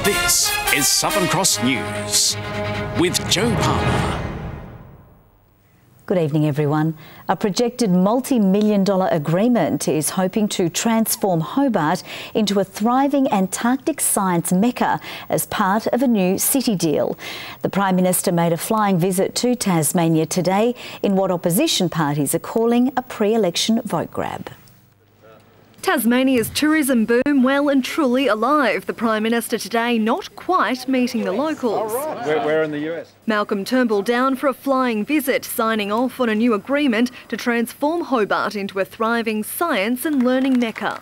This is Southern Cross News with Joe Palmer. Good evening, everyone. A projected multi-million-dollar agreement is hoping to transform Hobart into a thriving Antarctic science mecca as part of a new city deal. The Prime Minister made a flying visit to Tasmania today in what opposition parties are calling a pre-election vote grab. Tasmania's tourism boom well and truly alive. The Prime Minister today not quite meeting the locals. We're in the US. Malcolm Turnbull down for a flying visit, signing off on a new agreement to transform Hobart into a thriving science and learning mecca.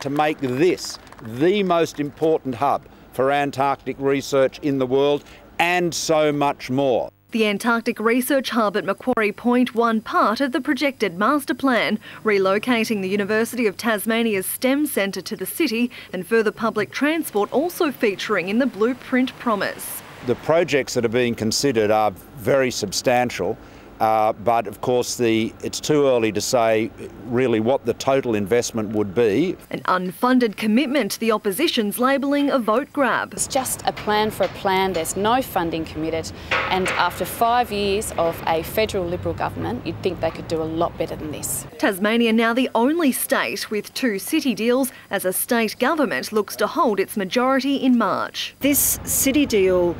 To make this the most important hub for Antarctic research in the world and so much more. The Antarctic Research Hub at Macquarie Point, one part of the projected master plan, relocating the University of Tasmania's STEM centre to the city and further public transport also featuring in the blueprint promise. The projects that are being considered are very substantial, but of course it's too early to say really what the total investment would be. An unfunded commitment, the opposition's labelling a vote grab. It's just a plan for a plan, there's no funding committed, and after 5 years of a federal Liberal government, you'd think they could do a lot better than this. Tasmania now the only state with 2 city deals as a state government looks to hold its majority in March. This city deal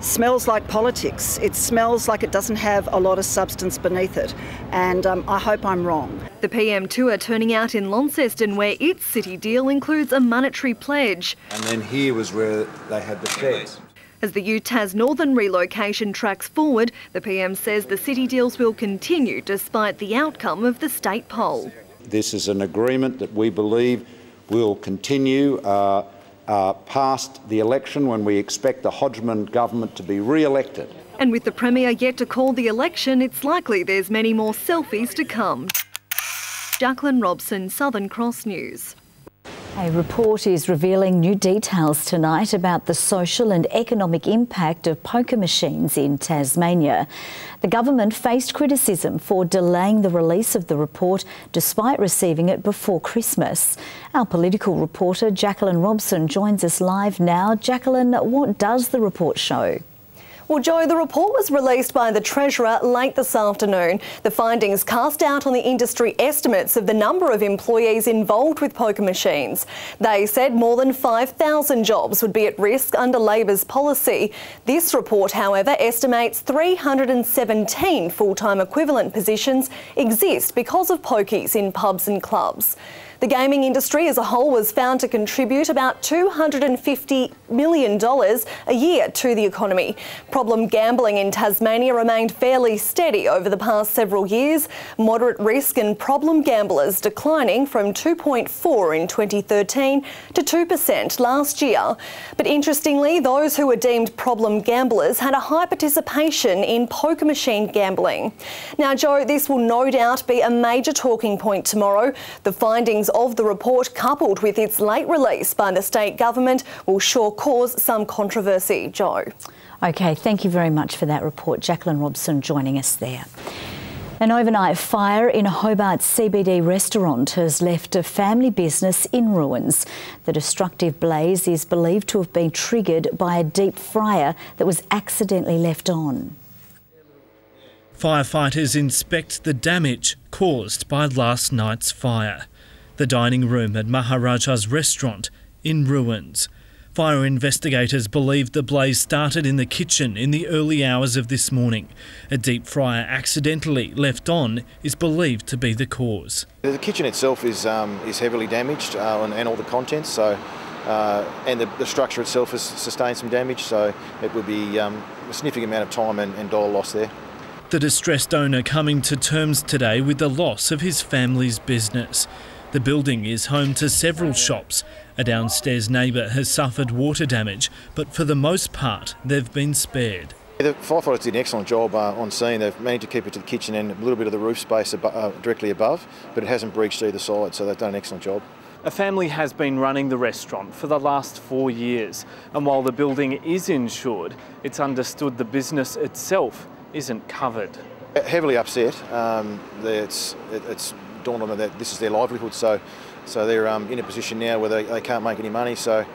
smells like politics. It smells like it doesn't have a lot of substance beneath it, and I hope I'm wrong. The PM tour turning out in Launceston, where its city deal includes a monetary pledge. And then here was where they had the sheds. As the UTAS Northern relocation tracks forward, the PM says the city deals will continue despite the outcome of the state poll. This is an agreement that we believe will continue past the election, when we expect the Hodgman government to be re-elected. And with the Premier yet to call the election, it's likely there's many more selfies to come. Jacqueline Robson, Southern Cross News. A report is revealing new details tonight about the social and economic impact of poker machines in Tasmania. The government faced criticism for delaying the release of the report despite receiving it before Christmas. Our political reporter Jacqueline Robson joins us live now. Jacqueline, what does the report show? Well, Joe, the report was released by the Treasurer late this afternoon. The findings cast doubt on the industry estimates of the number of employees involved with poker machines. They said more than 5,000 jobs would be at risk under Labor's policy. This report, however, estimates 317 full-time equivalent positions exist because of pokies in pubs and clubs. The gaming industry as a whole was found to contribute about $250 million a year to the economy. Problem gambling in Tasmania remained fairly steady over the past several years, moderate risk and problem gamblers declining from 2.4 in 2013 to 2% last year. But interestingly, those who were deemed problem gamblers had a high participation in poker machine gambling. Now, Joe, this will no doubt be a major talking point tomorrow. The findings of the report, coupled with its late release by the state government, will sure cause some controversy. Joe. OK, thank you very much for that report. Jacqueline Robson joining us there. An overnight fire in a Hobart CBD restaurant has left a family business in ruins. The destructive blaze is believed to have been triggered by a deep fryer that was accidentally left on. Firefighters inspect the damage caused by last night's fire. The dining room at Maharaja's restaurant in ruins. Fire investigators believe the blaze started in the kitchen in the early hours of this morning. A deep fryer accidentally left on is believed to be the cause. The kitchen itself is heavily damaged and all the contents, so and the structure itself has sustained some damage, so it would be a significant amount of time and dollar loss there. The distressed owner coming to terms today with the loss of his family's business. The building is home to several shops. A downstairs neighbour has suffered water damage, but for the most part, they've been spared. The firefighters did an excellent job on scene. They've managed to keep it to the kitchen and a little bit of the roof space directly above, but it hasn't breached either side, so they've done an excellent job. A family has been running the restaurant for the last 4 years, and while the building is insured, it's understood the business itself isn't covered. Heavily upset. It's dawned on them that this is their livelihood, so they're in a position now where they can't make any money. So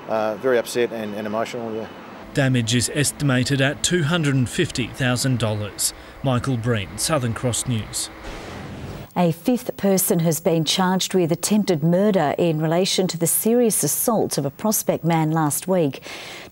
very upset and emotional. Yeah. Damage is estimated at $250,000. Michael Breen, Southern Cross News. A fifth person has been charged with attempted murder in relation to the serious assault of a Prospect man last week.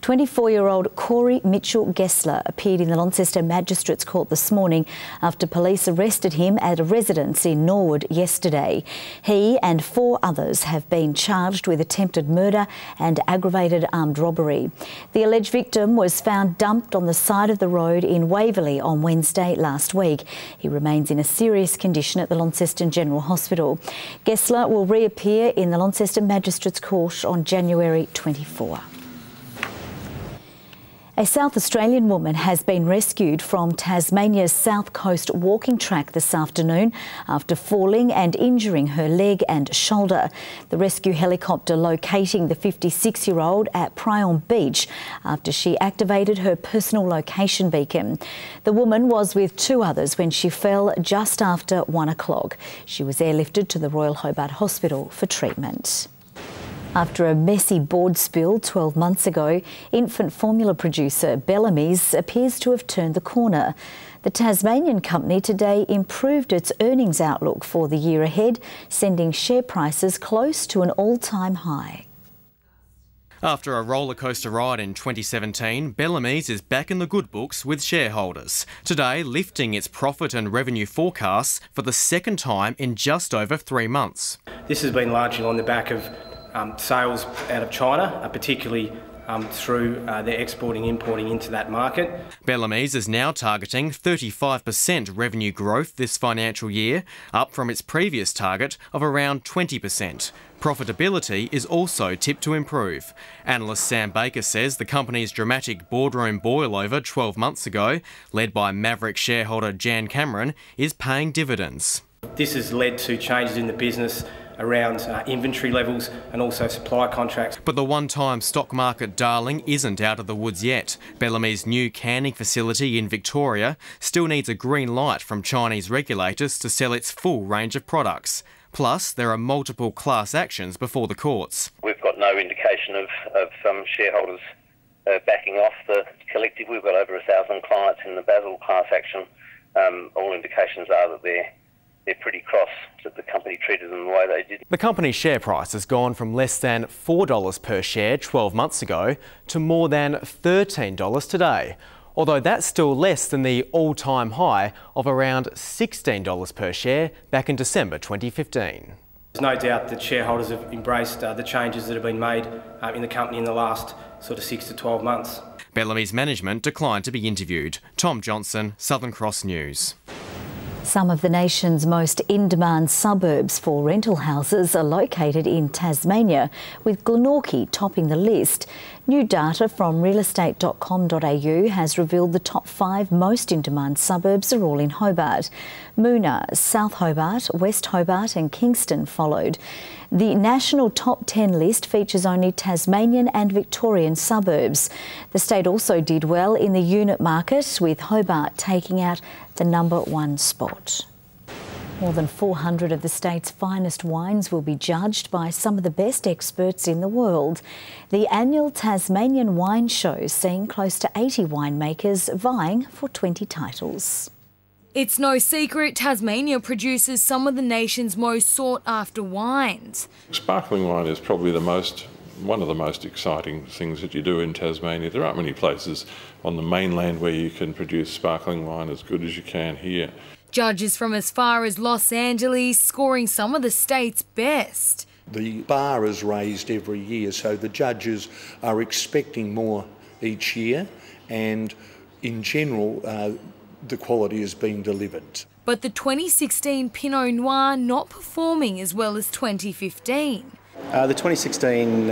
24-year-old Corey Mitchell-Gessler appeared in the Launceston Magistrates Court this morning after police arrested him at a residence in Norwood yesterday. He and 4 others have been charged with attempted murder and aggravated armed robbery. The alleged victim was found dumped on the side of the road in Waverley on Wednesday last week. He remains in a serious condition at the Launceston General Hospital. Gessler will reappear in the Launceston Magistrates Court on January 24. A South Australian woman has been rescued from Tasmania's south coast walking track this afternoon after falling and injuring her leg and shoulder. The rescue helicopter locating the 56-year-old at Prion Beach after she activated her personal location beacon. The woman was with 2 others when she fell just after 1 o'clock. She was airlifted to the Royal Hobart Hospital for treatment. After a messy board spill 12 months ago, infant formula producer Bellamys appears to have turned the corner. The Tasmanian company today improved its earnings outlook for the year ahead, sending share prices close to an all-time high. After a rollercoaster ride in 2017, Bellamys is back in the good books with shareholders, today lifting its profit and revenue forecasts for the second time in just over 3 months. This has been largely on the back of sales out of China, particularly through their exporting, importing into that market. Bellamys is now targeting 35% revenue growth this financial year, up from its previous target of around 20%. Profitability is also tipped to improve. Analyst Sam Baker says the company's dramatic boardroom boil-over 12 months ago, led by Maverick shareholder Jan Cameron, is paying dividends. This has led to changes in the business around inventory levels and also supply contracts. But the one-time stock market darling isn't out of the woods yet. Bellamy's new canning facility in Victoria still needs a green light from Chinese regulators to sell its full range of products. Plus, there are multiple class actions before the courts. We've got no indication of shareholders backing off the collective. We've got over 1,000 clients in the Basel class action. All indications are that they're pretty cross that the company treated them the way they did. The company's share price has gone from less than $4 per share 12 months ago to more than $13 today, although that's still less than the all-time high of around $16 per share back in December 2015. There's no doubt that shareholders have embraced the changes that have been made in the company in the last sort of 6 to 12 months. Bellamy's management declined to be interviewed. Tom Johnson, Southern Cross News. Some of the nation's most in-demand suburbs for rental houses are located in Tasmania, with Glenorchy topping the list. New data from realestate.com.au has revealed the top 5 most in-demand suburbs are all in Hobart. Moona, South Hobart, West Hobart and Kingston followed. The national top 10 list features only Tasmanian and Victorian suburbs. The state also did well in the unit market, with Hobart taking out the number 1 spot. More than 400 of the state's finest wines will be judged by some of the best experts in the world. The annual Tasmanian Wine Show seeing close to 80 winemakers vying for 20 titles. It's no secret Tasmania produces some of the nation's most sought-after wines. Sparkling wine is probably one of the most exciting things that you do in Tasmania. There aren't many places on the mainland where you can produce sparkling wine as good as you can here. Judges from as far as Los Angeles scoring some of the state's best. The bar is raised every year, so the judges are expecting more each year, and in general, the quality is being delivered. But the 2016 Pinot Noir not performing as well as 2015. The 2016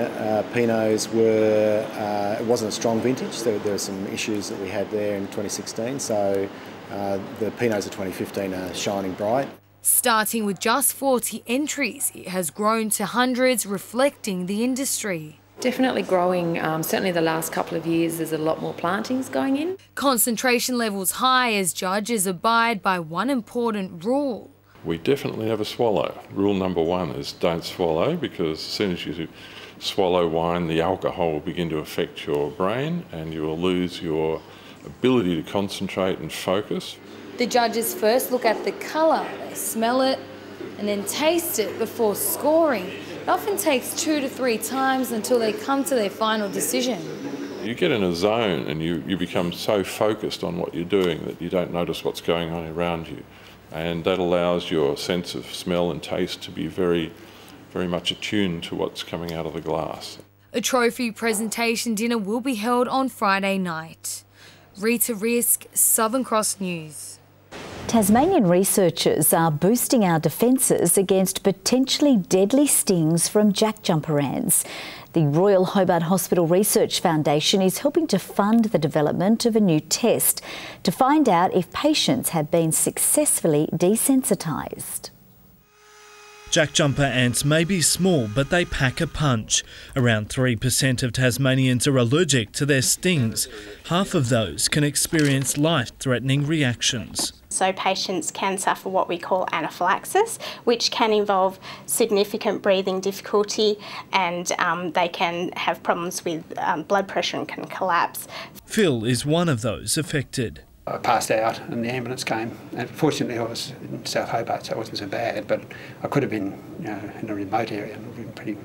Pinots were, it wasn't a strong vintage. There were some issues that we had there in 2016, so the Pinots of 2015 are shining bright. Starting with just 40 entries, it has grown to hundreds, reflecting the industry. Definitely growing. Certainly the last couple of years there's a lot more plantings going in. Concentration levels high as judges abide by one important rule. We definitely never swallow. Rule number 1 is don't swallow, because as soon as you swallow wine, the alcohol will begin to affect your brain and you will lose your ability to concentrate and focus. The judges first look at the colour, they smell it and then taste it before scoring. It often takes 2 to 3 times until they come to their final decision. You get in a zone and you become so focused on what you're doing that you don't notice what's going on around you. And that allows your sense of smell and taste to be very, very much attuned to what's coming out of the glass. A trophy presentation dinner will be held on Friday night. Rita Risk, Southern Cross News. Tasmanian researchers are boosting our defences against potentially deadly stings from jackjumper ants. The Royal Hobart Hospital Research Foundation is helping to fund the development of a new test to find out if patients have been successfully desensitised. Jackjumper ants may be small, but they pack a punch. Around 3% of Tasmanians are allergic to their stings. Half of those can experience life-threatening reactions. So patients can suffer what we call anaphylaxis, which can involve significant breathing difficulty, and they can have problems with blood pressure and can collapse. Phil is one of those affected. I passed out and the ambulance came, and fortunately I was in South Hobart, so it wasn't so bad, but I could have been in a remote area and it would have been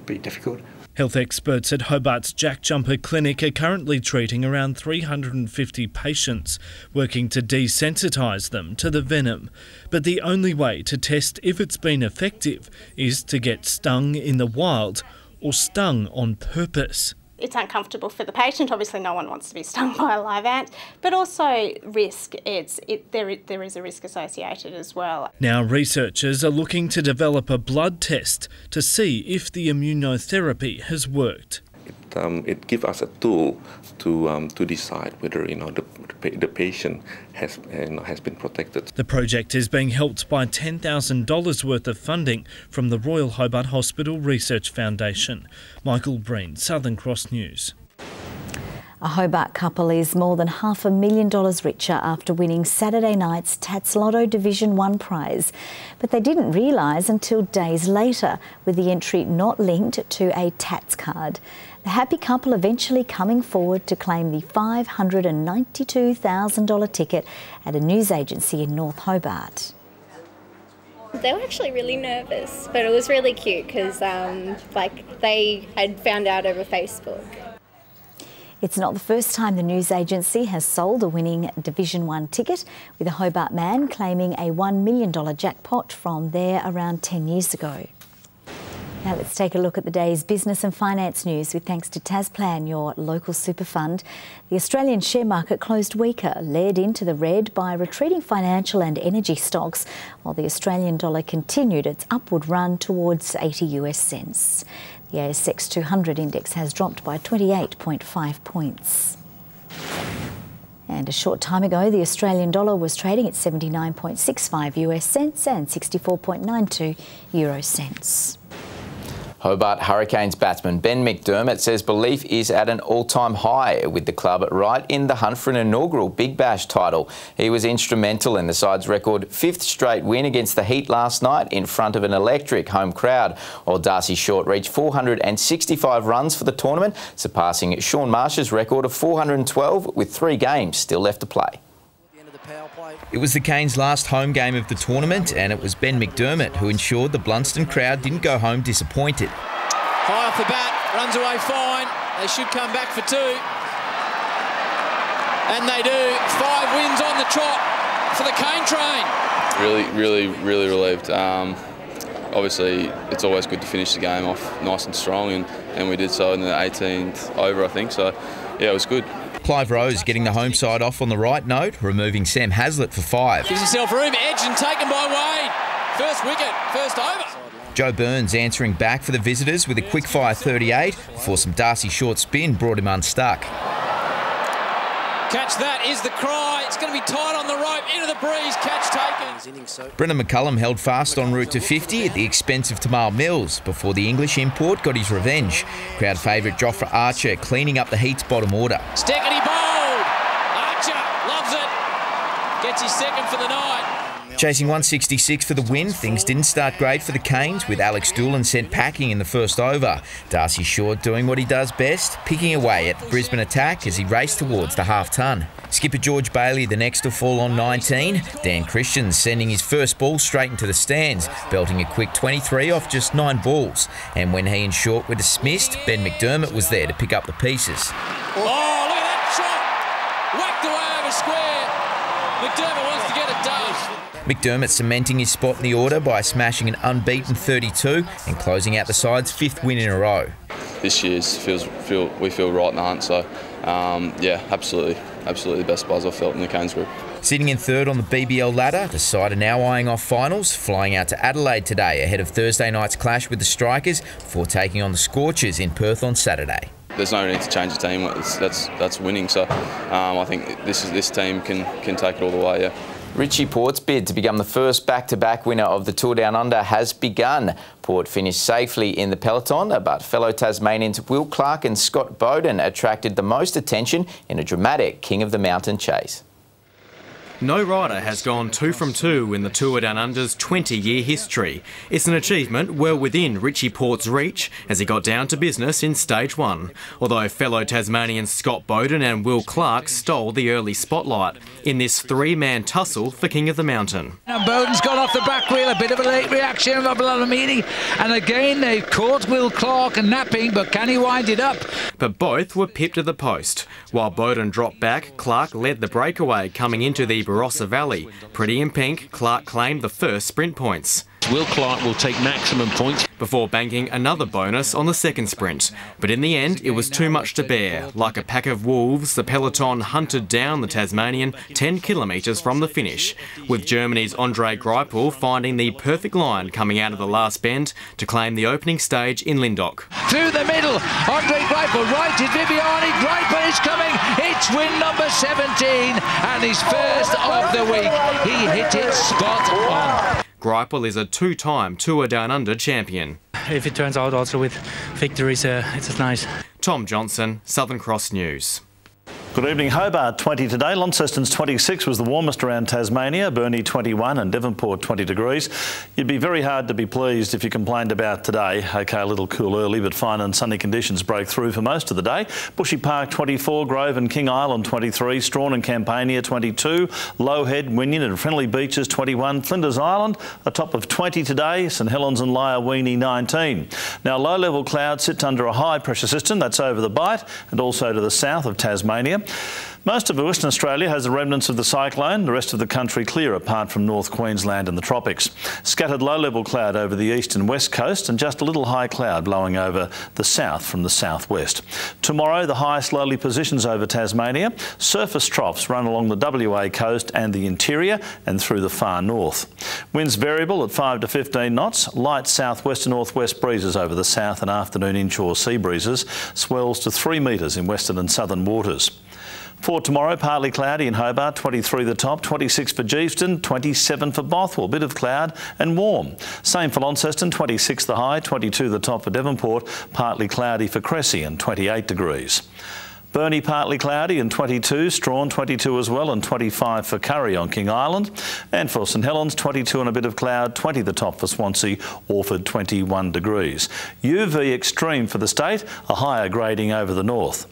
pretty difficult. Health experts at Hobart's Jackjumper Clinic are currently treating around 350 patients, working to desensitise them to the venom. But the only way to test if it's been effective is to get stung in the wild or stung on purpose. It's uncomfortable for the patient. Obviously no one wants to be stung by a live ant, but also risk. There is a risk associated as well. Now researchers are looking to develop a blood test to see if the immunotherapy has worked. It gives us a tool to decide whether the patient has been protected. The project is being helped by $10,000 worth of funding from the Royal Hobart Hospital Research Foundation. Michael Breen, Southern Cross News. A Hobart couple is more than $500,000 richer after winning Saturday night's Tats Lotto Division 1 prize. But they didn't realise until days later, with the entry not linked to a Tats card. The happy couple eventually coming forward to claim the $592,000 ticket at a news agency in North Hobart. They were actually really nervous, but it was really cute because they had found out over Facebook. It's not the first time the news agency has sold a winning Division 1 ticket, with a Hobart man claiming a $1 million jackpot from there around 10 years ago. Now let's take a look at the day's business and finance news with thanks to Tasplan, your local super fund. The Australian share market closed weaker, led into the red by retreating financial and energy stocks, while the Australian dollar continued its upward run towards 80 US cents. The ASX 200 index has dropped by 28.5 points. And a short time ago, the Australian dollar was trading at 79.65 US cents and 64.92 euro cents. Hobart Hurricanes batsman Ben McDermott says belief is at an all-time high with the club right in the hunt for an inaugural Big Bash title. He was instrumental in the side's record 5th straight win against the Heat last night in front of an electric home crowd, while Darcy Short reached 465 runs for the tournament, surpassing Sean Marsh's record of 412 with 3 games still left to play. It was the Canes' last home game of the tournament, and it was Ben McDermott who ensured the Blunston crowd didn't go home disappointed. High off the bat, runs away fine. They should come back for 2. And they do. 5 wins on the trot for the Cane train. Really relieved. Obviously, it's always good to finish the game off nice and strong, and we did so in the 18th over, I think. So, yeah, it was good. Clive Rose getting the home side off on the right note, removing Sam Haslett for 5. Gives himself room, edged and taken by Wade. First wicket, first over. Joe Burns answering back for the visitors with a quick-fire 38 before some Darcy Short spin brought him unstuck. Catch that is the cry. It's going to be tight on the rope, into the breeze, catch taken. Brendan McCullum held fast en route to 50 at the expense of Tamal Mills before the English import got his revenge. Crowd favourite Jofra Archer cleaning up the Heat's bottom order. Steckity bowled. Archer loves it. Gets his second for the night. Chasing 166 for the win, things didn't start great for the Canes, with Alex Doolan sent packing in the first over. Darcy Short doing what he does best, picking away at the Brisbane attack as he raced towards the half-ton. Skipper George Bailey the next to fall on 19. Dan Christian sending his first ball straight into the stands, belting a quick 23 off just 9 balls. And when he and Short were dismissed, Ben McDermott was there to pick up the pieces. Oh, look at that shot! Whacked away over square. McDermott wants to get it done. McDermott cementing his spot in the order by smashing an unbeaten 32 and closing out the side's 5th win in a row. This year's we feel right in the hunt, so yeah, absolutely the best buzz I've felt in the Canes group. Sitting in 3rd on the BBL ladder, the side are now eyeing off finals, flying out to Adelaide today ahead of Thursday night's clash with the Strikers before taking on the Scorchers in Perth on Saturday. There's no need to change the team. That's winning. So I think this team can take it all the way. Yeah. Richie Port's bid to become the first back-to-back winner of the Tour Down Under has begun. Port finished safely in the peloton, but fellow Tasmanians Will Clark and Scott Bowden attracted the most attention in a dramatic King of the Mountain chase. No rider has gone 2 from 2 in the Tour Down Under's 20-year history. It's an achievement well within Richie Port's reach as he got down to business in Stage 1, although fellow Tasmanians Scott Bowden and Will Clark stole the early spotlight in this 3-man tussle for King of the Mountain. And Bowden's gone off the back wheel, a bit of a late reaction of Bellamys, and again they've caught Will Clark napping, but can he wind it up? But both were pipped at the post. While Bowden dropped back, Clark led the breakaway coming into the Barossa Valley. Pretty in pink, Clark claimed the first sprint points. Will Clark will take maximum points before banking another bonus on the second sprint. But in the end, it was too much to bear. Like a pack of wolves, the peloton hunted down the Tasmanian 10 kilometres from the finish, with Germany's Andre Greipel finding the perfect line coming out of the last bend to claim the opening stage in Lindau. Through the middle, Andre Greipel, right to Viviani, Greipel is coming, it's win number 17, and his first of the week. He hit it spot on. Greipel is a 2-time Tour Down Under champion. If it turns out also with victories, it's nice. Tom Johnson, Southern Cross News. Good evening. Hobart 20 today. Launceston's 26 was the warmest around Tasmania. Burnie 21 and Devonport 20 degrees. You'd be very hard to be pleased if you complained about today. OK, a little cool early, but fine and sunny conditions break through for most of the day. Bushy Park 24, Grove and King Island 23, Strawn and Campania 22, Lowhead, Wynyard and Friendly Beaches 21, Flinders Island a top of 20 today, St Helens and Lyoweeney 19. Now low-level clouds sit under a high pressure system that's over the Bight and also to the south of Tasmania. Most of Western Australia has the remnants of the cyclone, the rest of the country clear apart from North Queensland and the tropics. Scattered low-level cloud over the east and west coast and just a little high cloud blowing over the south from the southwest. Tomorrow the high slowly positions over Tasmania. Surface troughs run along the WA coast and the interior and through the far north. Winds variable at 5 to 15 knots, light southwest and northwest breezes over the south and afternoon inshore sea breezes, swells to 3 metres in western and southern waters. For tomorrow, partly cloudy in Hobart, 23 the top, 26 for Geeveston, 27 for Bothwell, bit of cloud and warm. Same for Launceston, 26 the high, 22 the top for Devonport, partly cloudy for Cressy and 28 degrees. Burnie partly cloudy and 22, Strawn 22 as well and 25 for Curry on King Island. And for St Helens, 22 and a bit of cloud, 20 the top for Swansea, Orford 21 degrees. UV extreme for the state, a higher grading over the north.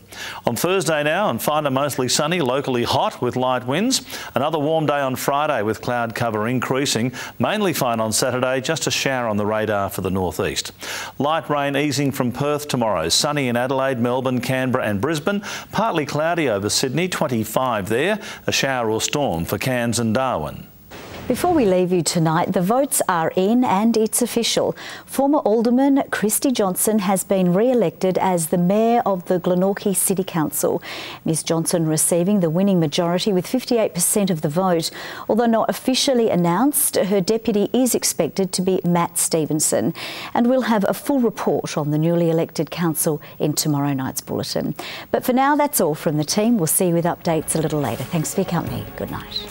On Thursday now, and finer mostly sunny, locally hot with light winds. Another warm day on Friday with cloud cover increasing. Mainly fine on Saturday, just a shower on the radar for the northeast. Light rain easing from Perth tomorrow. Sunny in Adelaide, Melbourne, Canberra and Brisbane. Partly cloudy over Sydney, 25 there. A shower or storm for Cairns and Darwin. Before we leave you tonight, the votes are in and it's official. Former Alderman Christy Johnson has been re-elected as the Mayor of the Glenorchy City Council. Ms Johnson receiving the winning majority with 58% of the vote. Although not officially announced, her deputy is expected to be Matt Stevenson. And we'll have a full report on the newly elected council in tomorrow night's bulletin. But for now, that's all from the team. We'll see you with updates a little later. Thanks for your company. Good night.